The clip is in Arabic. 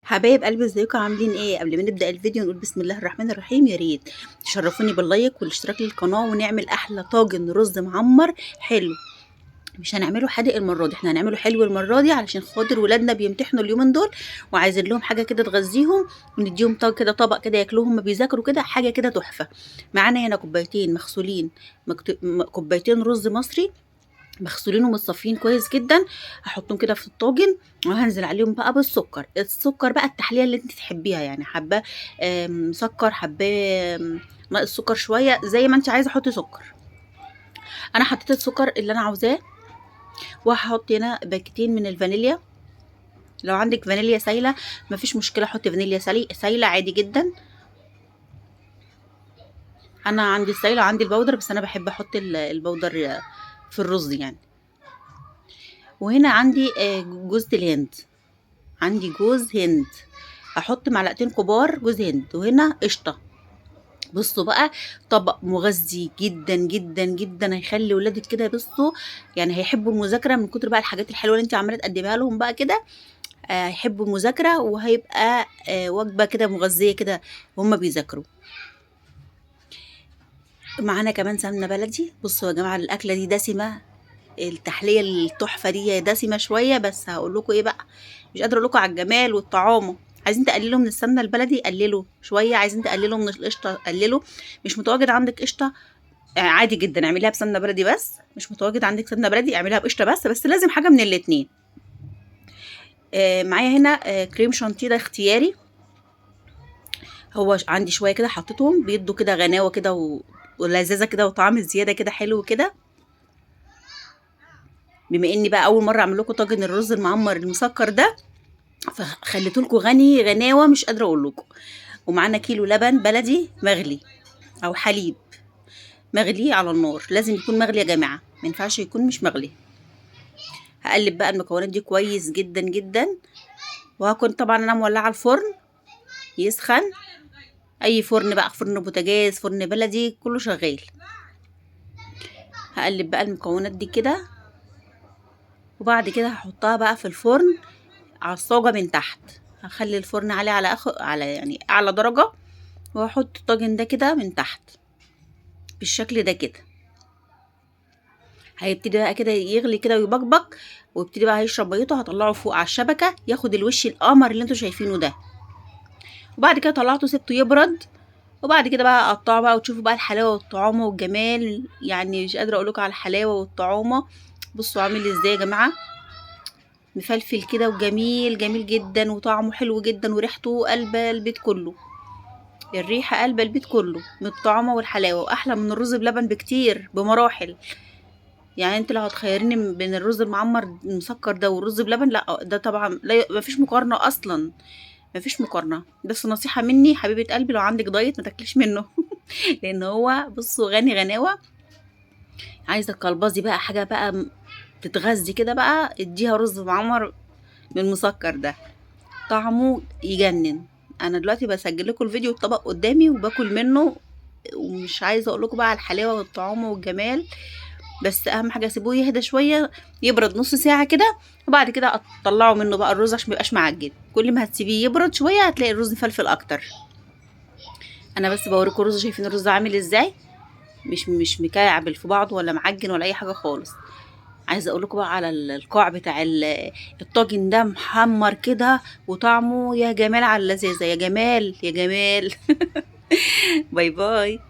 حبايب قلبي، ازيكم عاملين ايه؟ قبل ما نبدا الفيديو نقول بسم الله الرحمن الرحيم. يا ريت تشرفوني باللايك والاشتراك للقناه ونعمل احلى طاجن رز معمر حلو. مش هنعمله حادق المره دي، احنا هنعمله حلو المره دي علشان خاطر ولادنا بيمتحنوا اليومين دول وعايزين لهم حاجه كده تغذيهم، ونديهم طبق كده ياكلوهم ما بيذاكروا كده، حاجه كده تحفه. معانا هنا كوبايتين مغسولين، كوبايتين رز مصري مغسولين ومتصفين كويس جدا. هحطهم كده في الطاجن وهنزل عليهم بقى بالسكر. السكر بقى التحليه اللي انت تحبيها، يعني حبه مسكر، حبه ناقص سكر شويه، زي ما انت عايزه حطي سكر. انا حطيت السكر اللي انا عاوزاه. وهحط هنا باكيتين من الفانيليا. لو عندك فانيليا سايله مفيش مشكله، حطي فانيليا سايله عادي جدا. انا عندي السايله وعندي البودر، بس انا بحب احط البودر في الرز يعني. وهنا عندي جوز الهند، عندي جوز هند، احط معلقتين كبار جوز هند. وهنا قشطه. بصوا بقى، طبق مغذي جدا جدا جدا، هيخلي ولادك كده بصوا يعني هيحبوا المذاكره من كتر بقى الحاجات الحلوه اللي انت عماله تقدمها لهم بقى كده. هيحبوا المذاكره، وهيبقى وجبه كده مغذيه كده وهم بيذاكروا. معانا كمان سمنه بلدي. بصوا يا جماعه، الاكله دي دسمه، التحليه التحفه دي دسمه شويه، بس هقول لكم ايه بقى، مش قادره اقول لكم على الجمال والطعامه. عايزين تقللوا من السمنه البلدي قللوا شويه، عايزين تقللوا من القشطه قللوا. مش متواجد عندك قشطه عادي جدا اعمليها بسمنه بلدي بس. مش متواجد عندك سمنه بلدي اعمليها بقشطه بس لازم حاجه من الاتنين. معايا هنا كريم شانتيه، ده اختياري. هو عندي شويه كده حطيتهم، بيدوا كده غناوه كده ولذاذه كده وطعم زياده كده حلو كده. بما اني بقى اول مره اعمل لكم طاجن الرز المعمر المسكر ده، فخليته لكم غني غناوه مش قادره اقول لكم. ومعانا كيلو لبن بلدي مغلي او حليب مغلي على النار، لازم يكون مغلي يا جماعه، ما ينفعش يكون مش مغلي. هقلب بقى المكونات دي كويس جدا جدا. وهكون طبعا انا مولعه الفرن يسخن، اي فرن بقى، فرن بوتاجاز، فرن بلدي، كله شغال. هقلب بقى المكونات دي كده، وبعد كده هحطها بقى في الفرن على الصاجه من تحت. هخلي الفرن عليه على يعني اعلى درجه، وهحط الطاجن ده كده من تحت بالشكل ده كده. هيبتدي بقى كده يغلي كده ويبقبق، ويبتدي بقى هيشرب ميته. هطلعه فوق على الشبكه ياخد الوش القمر اللي انتوا شايفينه ده. وبعد كده طلعته سبته يبرد، وبعد كده بقى اقطعه بقى وتشوفوا بقى الحلاوه والطعامه والجمال. يعني مش قادره اقول لكم على الحلاوه والطعامه. بصوا عامل ازاي يا جماعه، مفلفل كده وجميل جميل جدا، وطعمه حلو جدا، وريحته قلبه البيت كله. الريحه قلبه البيت كله من الطعامه والحلاوه، واحلى من الرز بلبن بكتير بمراحل. يعني انت لو هتخيريني بين الرز المعمر المسكر ده والرز بلبن، لا ده طبعا لا، مفيش مقارنه اصلا، مفيش مقارنه. بس نصيحه مني حبيبه قلبي، لو عندك دايت ما تاكليش منه لان هو بصوا غني غناوه. عايزه كلبازي بقى حاجه بقى تتغذي كده بقى، اديها رز معمر من المسكر ده، طعمه يجنن. انا دلوقتي بسجل لكم الفيديو، الطبق قدامي وباكل منه، ومش عايزه اقول لكم بقى على الحلاوه والطعامه والجمال. بس اهم حاجه سيبوه يهدى شويه، يبرد نص ساعه كده، وبعد كده اطلعوا منه بقى الرز عشان ميبقاش معجن. كل ما هتسيبيه يبرد شويه هتلاقي الرز فلفل اكتر. انا بس بوريكم الرز، شايفين الرز عامل ازاي، مش مكعبل في بعضه ولا معجن ولا اي حاجه خالص. عايزه اقول لكم بقى على القاع بتاع الطاجن ده محمر كده، وطعمه يا جمال على اللذاذه، يا جمال يا جمال باي باي.